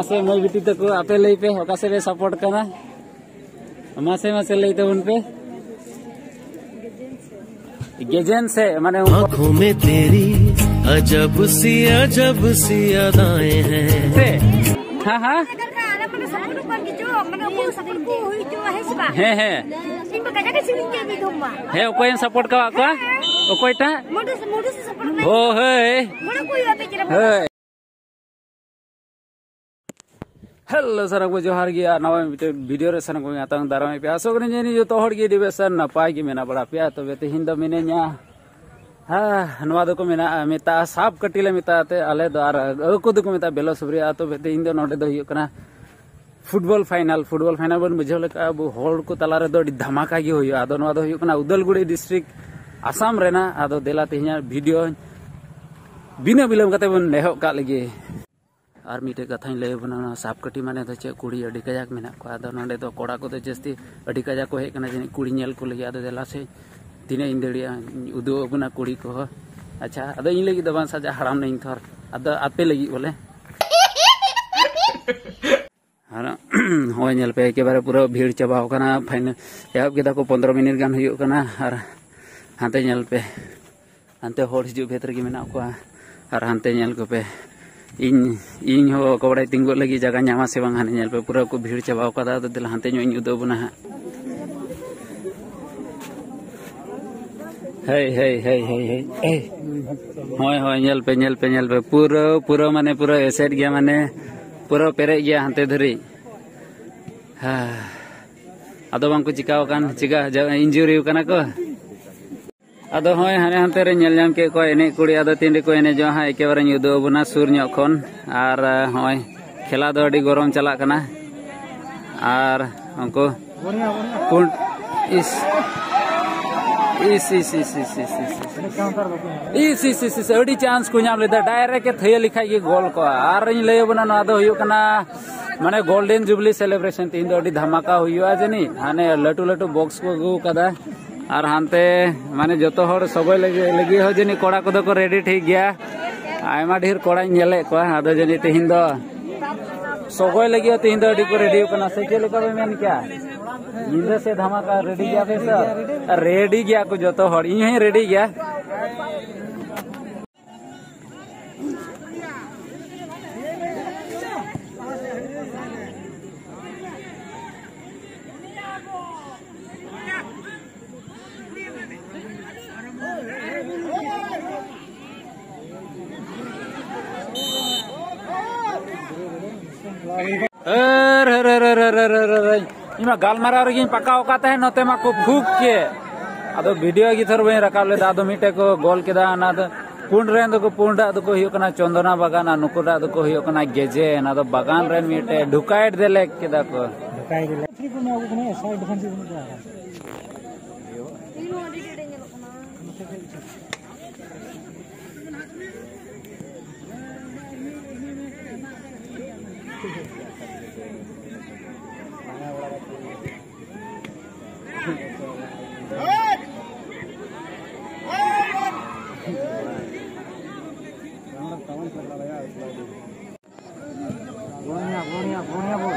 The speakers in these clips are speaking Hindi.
से मैं बिटी तक आपे लई पे ओका से सपोर्ट करना मासे लई तो उन पे गेजेन से माने आँखों में तेरी अजब सी अदाएं हैं। हाँ हाँ है कोई सपोर्ट का कोई टा ओ है हेलो सर को जोहार गया नवा वीडियो रे सन को आतंग दाराम पे आसो करें जे जो तोहड़ गे दिबे सर नपाय गे मेना बड़ा पे तबे तेहिन दो मिने냐 हाँ नवा दो को मेना मेता साफ कटिले मेताते आले दो आर को दो को मेता बेलो सुब्रिया तबे तेहिन दो नोडे दो हियो कना फुटबॉल फाइनल बन बुझाव लेका अब होड़ को तलारे दो धमाका गे हुयो आदो नवा दो हुयो कना उदलगुड़ी डिस्ट्रिक्ट आसाम रेना आदो देला तेहिया वीडियो बिना बिलम कते बन नेहो का लगे और मिटे कथा लय बना साफ कटी माने तो चे कुड़ी अडी कजाक मेना को आदो नोडे तो कोड़ा को तो जस्ती अडी कजाक को हे कना जनी कुड़ी नेल को लगे आदो देला से तिने इंदड़िया उदो बना कुड़ी को अच्छा आदो इन लगी दबान सजा हराम नहीं थर आदो आपे लगी बोले होय नेल पे के बारे पूरा भीड़ चबाव कना फाइनल एहब केदा को 15 मिनट गान हुयो कना और हांते नेल पे हांते होड़ हिजु भेतर के मेना को और हांते नेल को पे इन हो कबड़ाई तिंगो लगी जगह नामा से बांग हाने नेल पे पूरा को भीड़ चबाव कदा तो दिल हांते इन उदो बना हे होय नेल पे पूरा माने पूरा एसेट गया माने पूरा पेरे गया हांते धरी हाँ आदो बांग को चिकाव कान चिका इंजुरी कना को आदो होय हाने हांते रे नेल जाम के को एने कुड़ी आदो तिंडे को एने जो हा एके बारे युदो बना सुर ᱧᱚᱜ खन और होय खेला दो अडी गरम चला कना और उनको पुन इस अडी चांस को नाम लेदा डायरेक्ट के थय लिखा के गोल को और इन लय बना ना दो हुयो कना माने गोल्डन जुबली सेलिब्रेशन तीन दो अडी धमाका हुयो जनी हाने लटू बॉक्स को गु कदा और हानते माने जतो हर सबय लगी हो जनी कोड़ा को दो को रेडी ठीक गया आयमा ढेर कोड़ा नेले को आदो जनी तेहिन दो सबय लगी हो तेहिन दो अडी को रेडी कना से के लेका मेन क्या इंद्र से धमाका रेडी गया पे सर रेडी गया को जतो हर यही रेडी गया इमा गालमारा रगी पका ओकाते है नते मा को फूक के आदो वीडियो की थर बे रकाब ले दादो मिटे को गोल केदा ना दो पुंड रे दो को पुंडा दो को हियो कना चंदना बागान नुकुडा दो को हियो कना गेजे ना दो बागान रे मिटे ढुकाइट देले केदा को ढुकाइ देले फ्री को ना को ने साइड डिफेंसिव को बोनिया बोल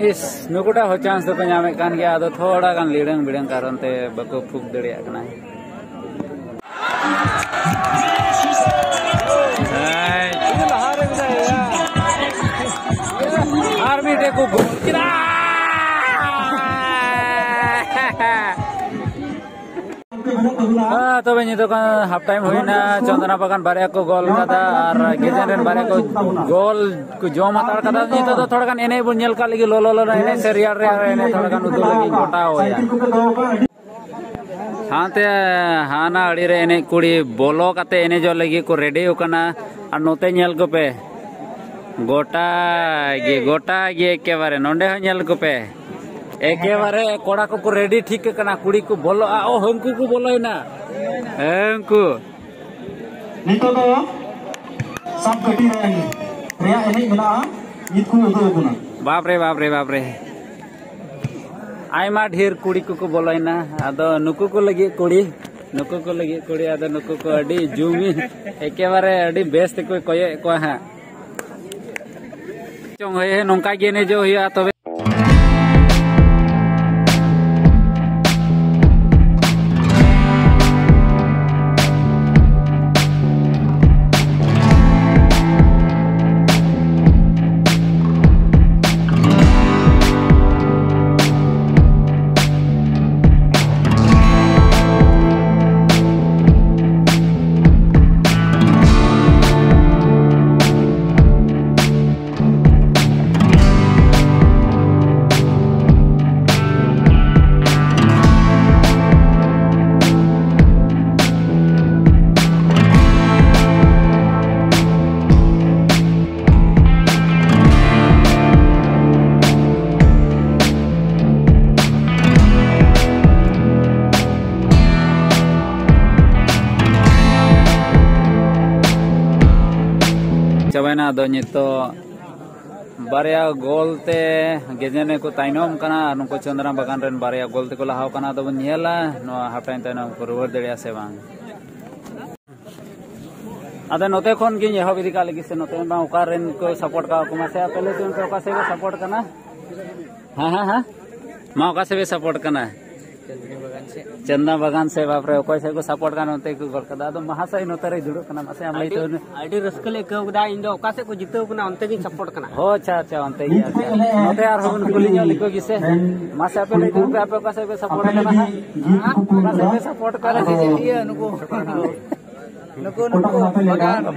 इस नुकुटा हो चांस तो नामे कान गया आदो थोड़ा गान लीडंग बिडंग कारण ते बको फूक दड़िया कना आर्मी डे को किना तो बनी तो हाफ टाइम हुईना चंदना बागान बारे को गोल कदा और गेजन बारे को गोल को जम हातार कदा नि तो थोड़ा गान एने बन नेल का लगी लोलो एने से रियार रे एने थोड़ा गान उदो लगी गोटा होया हाते हाना अड़ी रे एने कुड़ी बोलो कते एने जो लगी को रेडी होकना और नोते नेल को पे गोटा गे के बारे नोंडे हो नेल को पे एके बारे कोड़ा को रेडी ठीक करना कुड़ी को बोलो ओ हंकु को बोलो ना हंकु नितो दो सब कटी रेया एने मेना इतकु उदुगुना बाप रे बाप रे बाप रे आयमा ढेर कुड़ी को बोलाइना आदो नुकु को लगी कुड़ी आदो नुकु को अडी जुमी एके बारे अडी बेस्ट को कोये को हा चोंग होय नोंका गेने जो हुआ तबे चबायना दो नितो बारिया गोल ते गेजेने को ताइनोम कना नुको चंद्रा बागान रेन बारिया गोल ते को लहाव कना दो नियला नो हाफ टाइम ताइनोम को रुवर देड़िया से बांग आदे नोते कोन गिन यह विधि का लगी से नोते बा उकार रेन को सपोर्ट का को मासे पहले तो उनको का से सपोर्ट करना हां मा का से सपोर्ट करना चंदा बागान से बाप रे कोई से को सपोर्ट का नोते को गोल कदा तो महासई नोते रे जुड़ो कना मासे हम लई तो आईडी रस्कले के उदा इंदो का से को जितो कना अंते की सपोर्ट कना हो अच्छा अंते ही नोते यार हम कुली जो लिखो किसे मासे पे लई तो पे का से सपोर्ट करना है का से सपोर्ट करे दीजिए उनको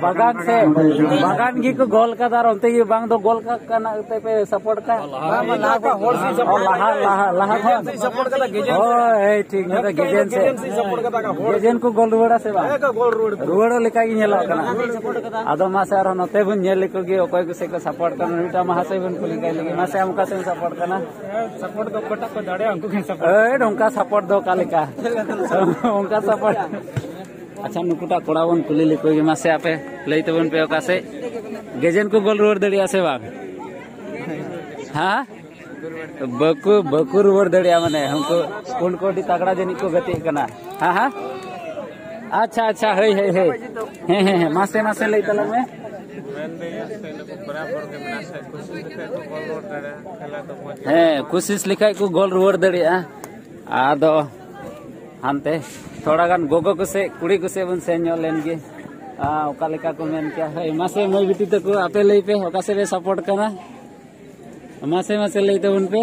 बागान की को गोल का दार अंते की बांग दो गोल का कना पे सपोर्ट का लाहा सपोर्ट का गेजन ओ ए ठीक है गेजन से सपोर्ट का गेजन को गोल रुवड़ा से बा गोल रुवड़ा लेका की नेला कना आदो मासे आरो नते बन नेल को गे ओकोय को से को सपोर्ट करन रीटा महासे बन कुली का लगी मासे हमका से सपोर्ट करना सपोर्ट दो कोटा को दाड़े हमको के सपोर्ट ए ढोंका सपोर्ट दो कालिका उनका सपोर्ट अच्छा नुकुटा कोड़ा बन कुली लिखो गे मासे आपे लई तबन पे ओका से गेजन को गोल रुवर दड़िया से बाग हां बकु रुवर दड़िया माने हमको कोन कोडी तगड़ा जनी को गति कना हां अच्छा हे मासे लई तला में हे कोशिश लिखाई को गोल रुवर दड़िया आदो हानते थोड़ा गान गोगो को से कुड़ी को से बन सेन्यो लेनगे ओका लेका को मेन क्या है मासे मई बिटी तक आपे लई पे ओका से सपोर्ट करना मासे लई तो उन पे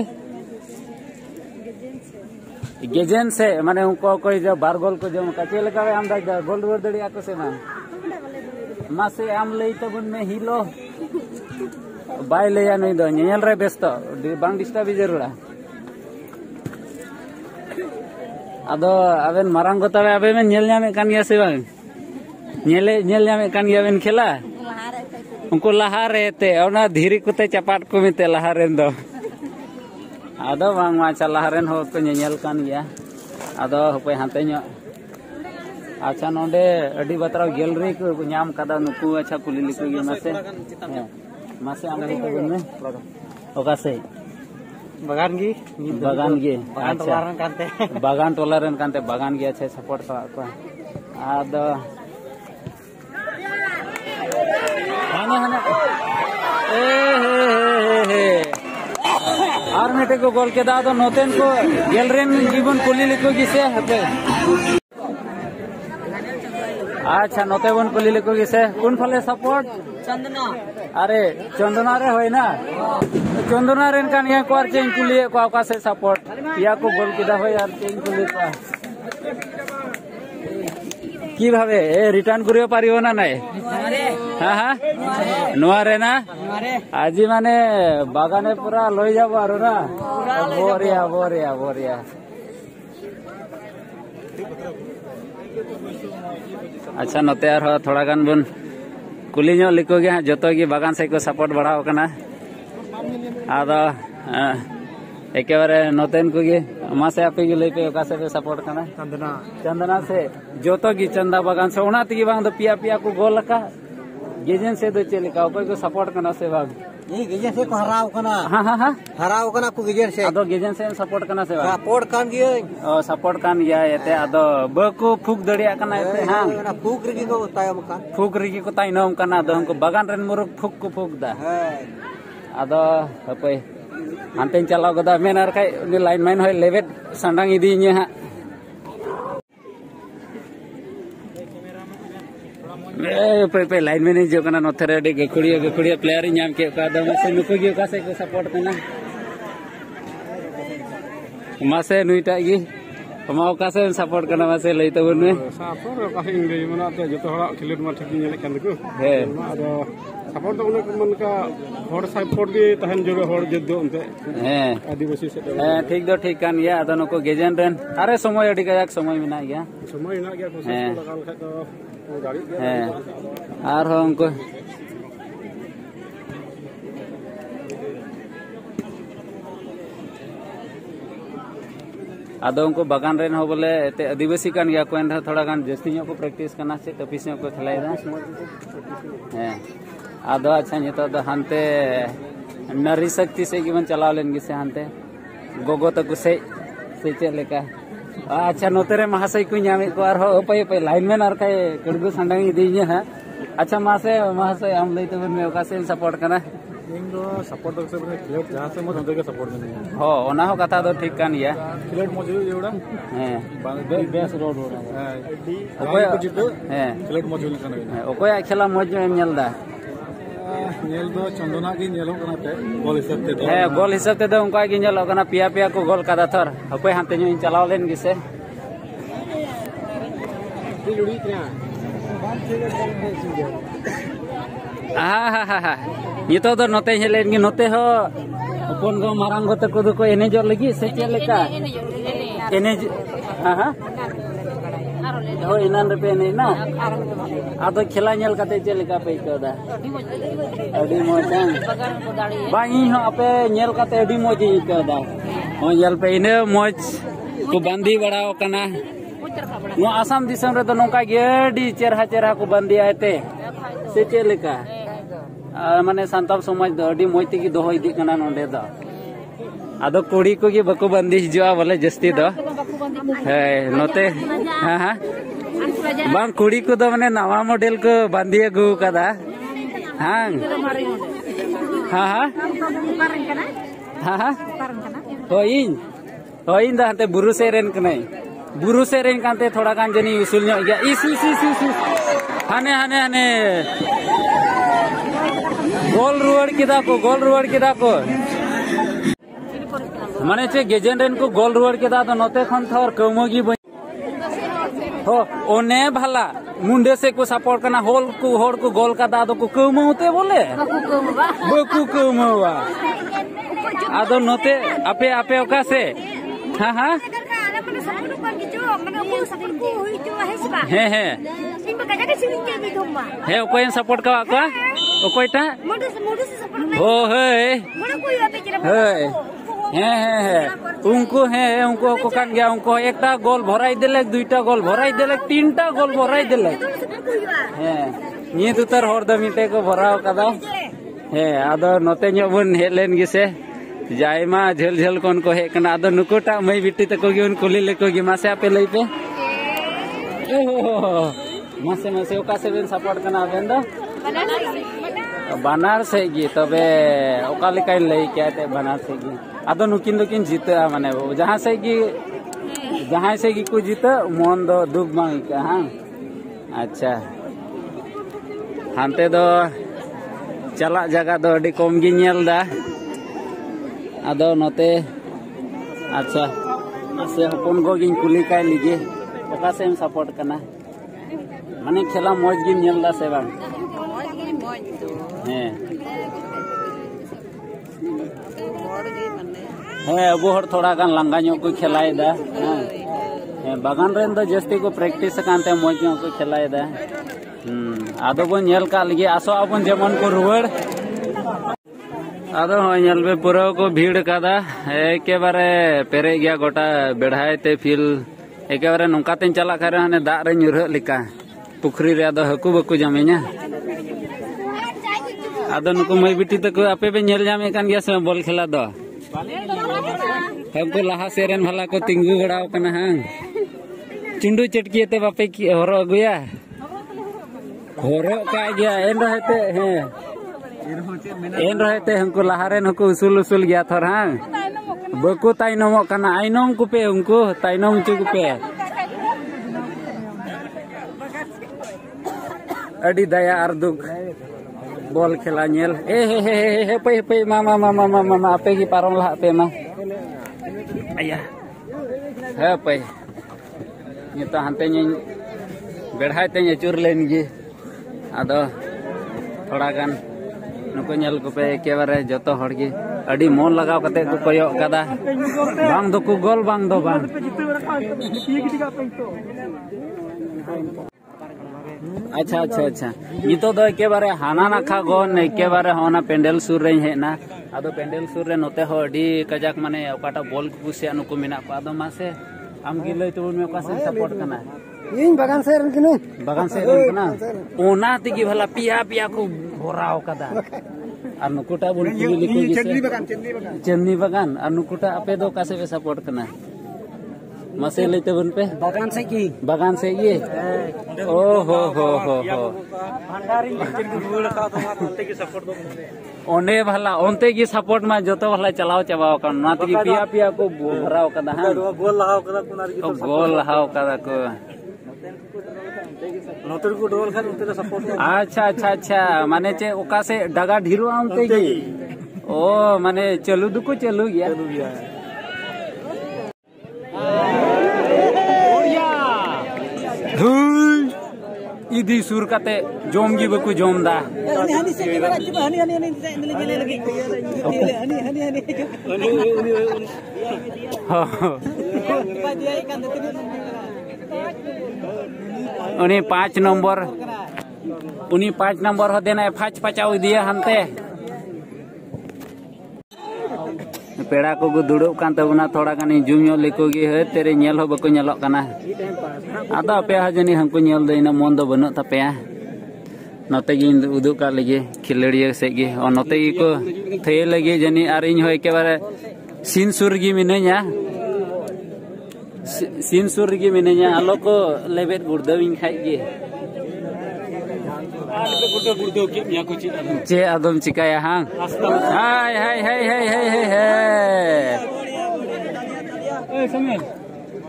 गेजेन से माने उनको कोई जो बार गोल को जो कचे लेका आम दा गोल रुवर दड़िया को से मासे आम लई तो बन में हिलो बाय लेया नहीं दो नेल रे बेस्त बांग डिस्टर्ब जरूरा आदो अबेन मारांग को तबे अबे में नेल न्यामे कान गया से बांग नेल न्यामे कान गया बेन खेला उनको लहा रहते ओना धीरी कुते चपाट को मिते लहा रेन दो आदो बांग माचा लहा रेन हो को नेल कान गया आदो हपे हाते न्यो अच्छा नोंडे अडी बतराव गैलरी को न्याम कदा नुकु अच्छा कुली लिखो गे मासे आम तो बन में ओका से बागान गी अच्छा बागान टोलरन कांते बागान गी अच्छा सपोर्ट को आदो हाने ए और मेटे को गोल के दादो नोतेन को गेलरेन जीवन कुली लिखो गिसे हते अच्छा नोते बन कुली लिखो गिसे कोन फले सपोर्ट चंदना अरे चंदना रे होय ना चंदना रेन कान या को चेंज कुली को का से सपोर्ट या को गोल किदा होय यार चेंज कुली को की भावे ए रिटर्न करियो पारियो ना नाय हां नोआ रे ना आजी माने बागाने पूरा लई जाबो आरो ना बोरिया अच्छा नोते आर थोड़ा गान बन कुली नो लिखो गे जतो गी बागान से को सपोर्ट बढ़ाव कना आदो एके बारे नोतेन को गे मासे आपे गे लई पे ओका से सपोर्ट कना चंदना से जतो गी चंदा बागान से ओना तगी बांग दो पिया को गोल का गेजेन से दो चले का ऊपर को सपोर्ट करना से बाग ये गेजन से को हराव कना हाँ हाँ हाँ हराव कना को गेजन से अदो गेजेन से सपोर्ट करना से बाग सपोर्ट कान गिए ओ सपोर्ट कान गया ये अदो बको फूक दड़िया करना ये हाँ ना फूक रिगी को तायम का फूक रिगी को ताई नोम करना अदो हमको बागान रेन मुरुक फूक को फूक दा अदो apa anten चलाव गदा मेनर kai ni लाइन माइन होय लेवेट संडांग इदीnya ha पे लाइन में नहीं जो कना नोथरे अडी गखुड़िया प्लेयर नाम के का दम से नुको गी का से को सपोर्ट करना मासे नुइटा गी माओ का से सपोर्ट करना मासे लई तो बन में सपोर्ट का हिंग गई मना ते जतो हड़ा खिलेट मा ठीक नेले कान को हे आदो सपोर्ट तो मन का हड़ सपोर्ट भी तहन जोगे हड़ जद्दो उनते हे आदिवासी से ठीक दो ठीक कान गया अदो नुको गेजन रेन अरे समय अडी कायाक समय मेना गया समय ना गया कोशिश लगा लखा तो गाड़ी हैं आर हमको आदो उनको बागान रेन हो बोले ते आदिवासी कान गया कोन थोड़ा गान जस्ती को प्रैक्टिस करना से तपिस को खिलाइदा हैं आदो अच्छा नि तो हानते नारी शक्ति से गिवन चलाव लेन गिसे हानते गोगो तक से चले का अच्छा नोतेरे महाशय को नामे को आर हो पे लाइन में आर काय कड़गु संडांग इदीnya है अच्छा मासे महाशय हम लई तो में ओका से सपोर्ट करना इंदो सपोर्ट से बने खिलेट जहां से मत होते के सपोर्ट में हो ओना हो कथा तो ठीक कान गया खिलेट मौजूद एवडा हैं बेस रोड हां ओकोय को जितो हैं खिलेट मौजूद कना ओकोय खेला मौज में नेलदा नेल दो चंदना की नेलो कना ते गोल हिसाब ते है गोल हिसाब ते दो उनका की नेलो कना पिया को गोल कादा थर ओकोय हाते इन चलाव लेन गिसे लुड़ी क्या हा नितो दो नोते हेलेन गी नोते हो अपन गो मारांग गोते को दो को एनेजो लगी से चे लेका एनेज हां हां हो इनान रुपए नहीं ना आदो खेला नेल काते चे लेका पे कोदा अडी मोजान बाई हो आपे नेल काते अडी मोजी कोदा हो नेल पे इने मोज को बंदी बड़ाओ कना नो आसाम दिसम रे तो नोका गेडी चेरहा को बंदी आते से चे लेका माने सांताल समाज दो अडी मोज तेगी दोहो इदी कना नोंडे दो आदो कुड़ी को गी बको बंदी हिजुआ बोले जस्ती दो है नोते हां हां बांग कुड़ी को दो माने नवा मॉडल को बंदी अगु कदा हां हां हां हां होइन दा हते बुरु सेरेन कनै बुरु सेरेन कांते थोड़ा कान जनी उसूल नो गया इस हाने गोल रुवाड़ किदा को माने चे गेजेन रेन को गोल रुवाड़ किदा तो नोते खन थर कमोगी हो ओने भला मुंडे से को सपोर्ट करना होल को होड़ को गोल का दादो को कमोते बोले बकु कमवा आदो नोते आपे ओका से हां हां है ओकोय सपोर्ट का ओकोयटा हो है उनको को कान गया उनको एकटा गोल भराई देले दुईटा गोल भराई देले तीनटा गोल भराई देले है नि दुतर हर द मिटे को भराव कदा है आदो नोते न्यो बन हेलेन गिसे जायमा झल कोन को हे कना आदो नुकोटा मई बिटी तको गी उन कुली लेको गी मासे आपे लई पे मासे ओका से बेन सपोर्ट करना बेन दो बनार से गी तबे ओका लेकाय लई केते बनार से गी आदो नुकिन जीता माने जहां से गी को जीता मन दो दुख मांग का हां अच्छा हानते दो चला जगह दो अडी कम गी नेलदा आदो नोते अच्छा से हपन गो गिन कुली काय लिगे ओका से सपोर्ट करना माने खेला मौज गिन नेलदा से बांग है अबो हर थोड़ा गान लंगा नो को खेलायदा बागान रेन दो जस्ती को प्रैक्टिस कांते मौज नो को खेलायदा आदो बन नेल का लगे आसो अपन जेमन को रुवड़ आदो नेल बे पूरा को भीड़ कादा एके बारे पेरे गया गोटा बेढ़ाय ते फिल एके बारे नोका तेन चला करे हने दा रे ᱧᱩᱨᱦᱟᱹᱜ लिका पुखरी रे आदो हकु बकु जामे냐 Ada nuku mai biti teko ape be nyel jame kan gya se bol khela do. हमको लाहा सेरेन भला को तिंगु गड़ाव कना हंग चिंडू चटकी ते बापे की हरो गुया हरो का गया एन रहते हमको लाहारे नको उसूल उसूल गया थर हंग बको ताइनमो कना आइनोम कुपे उनको ताइनोम चु कुपे अडी दया आर दुख बॉल खेला नेल हे पे मामा आपे की पारम ला पे मा ayah apa nyata hantenya berhai tenya cur len gi ado thoda gan nuko nyel ko pe ekebare joto hor gi adi mon lagaw kate ko koyok kada bang do ko gol bang do bang अच्छा नितो दो एकेबारे हाना नाखा गन एकेबारे होना पेंडल सुर रे हेना आदो पेंडल सुर रे नोते हो अडी कजाक माने ओकाटा बॉल कुसिया नुको मेना पा आदो मासे आम गिलै तो में ओका से सपोर्ट करना इन बगान से रन कना ओना तिगी भला पिया को भराव कदा আর নুকুটা বল কি লিখো গেছে चेन्नी बगान আর নুকুটা আপে दो कासे पे सपोर्ट करना मसे लेते बन पे बगान से ये ओ हो भंडारी रुवड़ का तो ओनते की सपोर्ट दो ओने भला ओनते की सपोर्ट में जतो भला चलाओ चबाओ का नात की पिया को भराव कदा हां गोल लहाव कदा को नोतर को डोल खा ओनते सपोर्ट अच्छा माने चे ओका से डगा ढीरो ओनते की ओ माने चलू दुको चलू गया इदी सुर कते जोम गी बकु जोम दा उन्हीं 5 नंबर हो देना फाच पचाव दिया हनते पेड़ा को दुड़ब कान तबना थोड़ा गानी जुम यो लेकोगी हे तेरे नेल हो बको नेलो कना आदा पे हजनी हमको नेल देना मन दो बनो तपेया नते गी उदु का लगे खिलड़िया से गी और नते गी को थे लगे जनी आर इन हो के बारे सीन सुर गी मिनेया आलो को लेबेट गुर्दविन खाई गी चे आदम चिकाया हां हाय ए समेल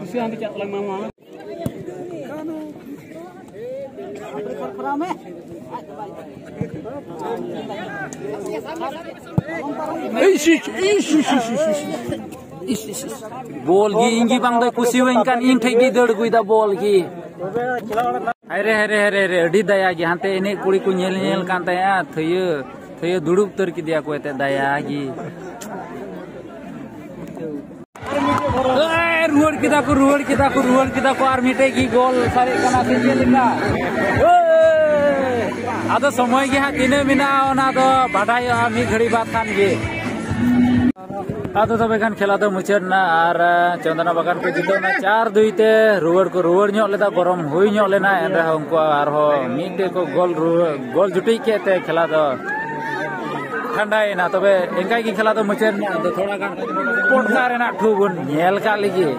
उसे हम चक लग मामा बॉल गी इंगी बांग दो कुसी वेन कान इन ठेगी दड़ गुइदा बॉल गी अरे अडी दया गी हांते एने कुड़ी को नेल कान तया थयो दुड़ुब तर की दिया को एते दया गी रुवड़ किदा को आर मिटे की गोल सारे कना से जेलिका आदो समय गी हा तिने मिना ओना दो बाडायो मी घड़ी बात खान गे आदो तबे खान खेला दो मुचाद ना आर चंदना बागान को जितो ना 4-2 ते रुवड़ ᱧᱚᱜ लेदा गरम हुई ᱧᱚᱜ लेना एंडा उनको आर हो मिटे को गोल जुटी के ते खेला दो ठंडा ना तबे एंगाई की खेला दो मुचाद ना तो थोड़ा गान पोटका रेना ठुबुन नेल का लगी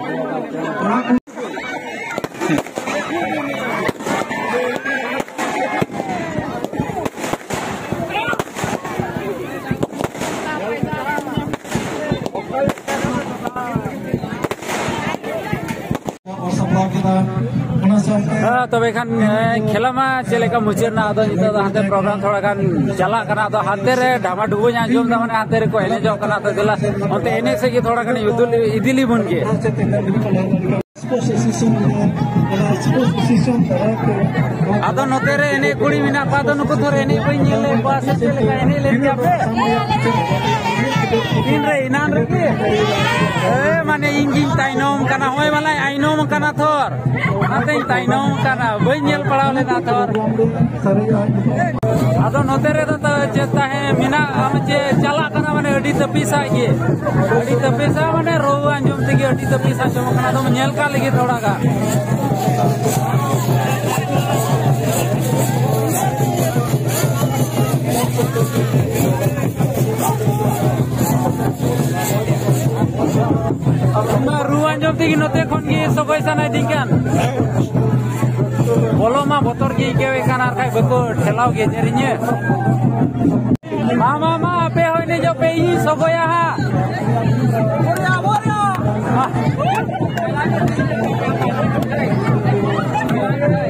तबे खान खेला मा चलेका मुचाद ना आदो नितो हाते प्रोग्राम थोड़ा गान चला कना तो हाते रे ढामा डुबो आंजम दा माने हाते रे को एने जो कना तो दिला ओते एने से की थोड़ा गान इदिली बन के आदो नोते रे एने कुड़ी मिना पादो नुको थोर एने कोई नेले पास चलेका एने ले जाबे इन रे इनान रे के माने इंगिन ताइनोम कना होय वाला आइनोम कना थोर नाते ताइनोम कना बई नेल पड़ाव लेना थोर आदो नोते रे तो चेता है मिना हम जे चला कना माने अडी तपीसा गे अडी तपीसा माने रो अंजम तेगे अडी तपीसा जम कना तो नेल का लगे थोड़ा का ᱛᱮᱜᱮ ᱱᱚᱛᱮ ᱠᱷᱚᱱ ᱜᱮ ᱥᱚᱜᱚᱭ ᱥᱟᱱᱟᱭ ᱫᱤᱧ ᱠᱟᱱ ᱵᱚᱞᱚ ᱢᱟ ᱵᱚᱛᱚᱨ ᱜᱮ ᱟᱹᱭᱠᱟᱹᱣᱮᱫ ᱠᱟᱱ ᱟᱨ ᱠᱷᱟᱡ ᱵᱟᱠᱚ ᱴᱷᱮᱞᱟᱣ ᱜᱮᱡᱮᱨᱤᱧᱟᱹ ᱢᱟ ᱟᱯᱮ ᱦᱚᱸ ᱮᱱᱮ ᱡᱚᱯᱮ ᱤᱧ ᱥᱚᱜᱚᱭᱟ ᱦᱟᱸᱜ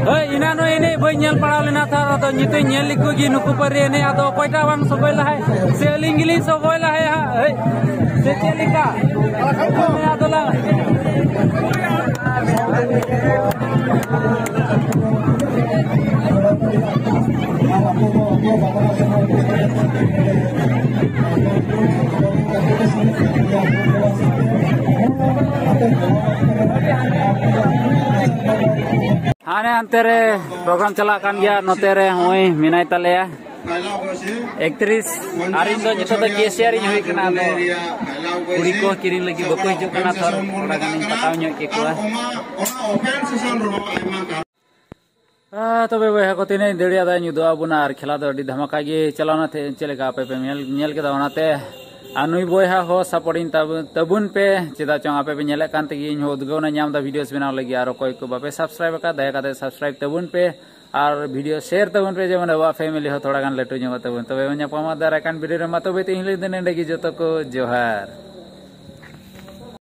ᱦᱳᱭ ᱤᱱᱟᱱᱚ ᱮᱱᱮᱡ ᱵᱟᱹᱧ ᱧᱮᱞ ᱯᱟᱲᱟᱣ ᱞᱮᱱᱟ ᱛᱷᱚ ᱟᱫᱚ ᱱᱤᱛᱚᱜ ᱧᱮᱞ ᱞᱮᱠᱚ ᱜᱮ ᱱᱩᱠᱩ ᱯᱟᱹᱨᱤ ᱮᱱᱮᱡ ᱟᱫᱚ ᱚᱠᱚᱭᱴᱟᱜ ᱵᱟᱝ ᱥᱚᱜᱚᱭ ᱞᱟᱦᱟᱭ ᱥᱮ ᱟᱹᱞᱤᱧ ᱜᱮᱞᱤᱧ ᱥᱚᱜᱚᱭ ᱞᱟᱦᱟᱭᱟ ᱦᱟᱸᱜ ᱦᱳᱭ ᱥᱮ ᱪᱮᱫ ᱞᱮᱠᱟ ᱟᱫᱚ ᱞᱟᱝ हाँ अंते रे प्रोग्राम चला कान गया नोते रे होई मिनाय तलेया 31 आरिन दो जितो द केसियार इन होई कना दो कुड़ी को किरिन लगी बको हिजु कना थोर थोड़ा गानी पताव ᱧᱚᱜ के कुआ तबे बहा को तिने देड़िया दा ᱧᱩ ᱫᱚ ᱟᱵᱩᱱᱟ ᱟᱨ ᱠᱷᱮᱞᱟ ᱫᱚ ᱟᱹᱰᱤ ᱫᱷᱟᱢᱟᱠᱟ ᱜᱮ ᱪᱟᱞᱟᱣᱱᱟ ᱛᱮ ᱪᱮᱞᱮᱠᱟ ᱟᱯᱮ ᱯᱮ ᱧᱮᱞ ᱠᱮᱫᱟ ᱚᱱᱟᱛᱮ अनुई बोहा हो सपोर्टिंग तबुन पे चेदा चों आपे पे नेले कान तेगी इन उद्गौना नाम दा वीडियोस बनाव लगी आरो कोई को बापे सब्सक्राइब का दया काते सब्सक्राइब तबुन पे और वीडियो शेयर तबुन पे जेमन वा फैमिली हो थोड़ा गान लेटो ᱧᱚᱜ तबुन तबे ᱧᱟᱯᱟᱢᱟ ᱫᱟᱨᱟ ᱠᱟᱱ वीडियो ᱨᱮ ᱢᱟ ᱛᱚᱵᱮ ᱛᱮ ᱤᱧ ᱞᱟᱹᱭ ᱫᱮᱱ ᱮᱸᱰᱮ ᱜᱮ ᱡᱚᱛᱚ ᱠᱚ ᱡᱚᱦᱟᱨ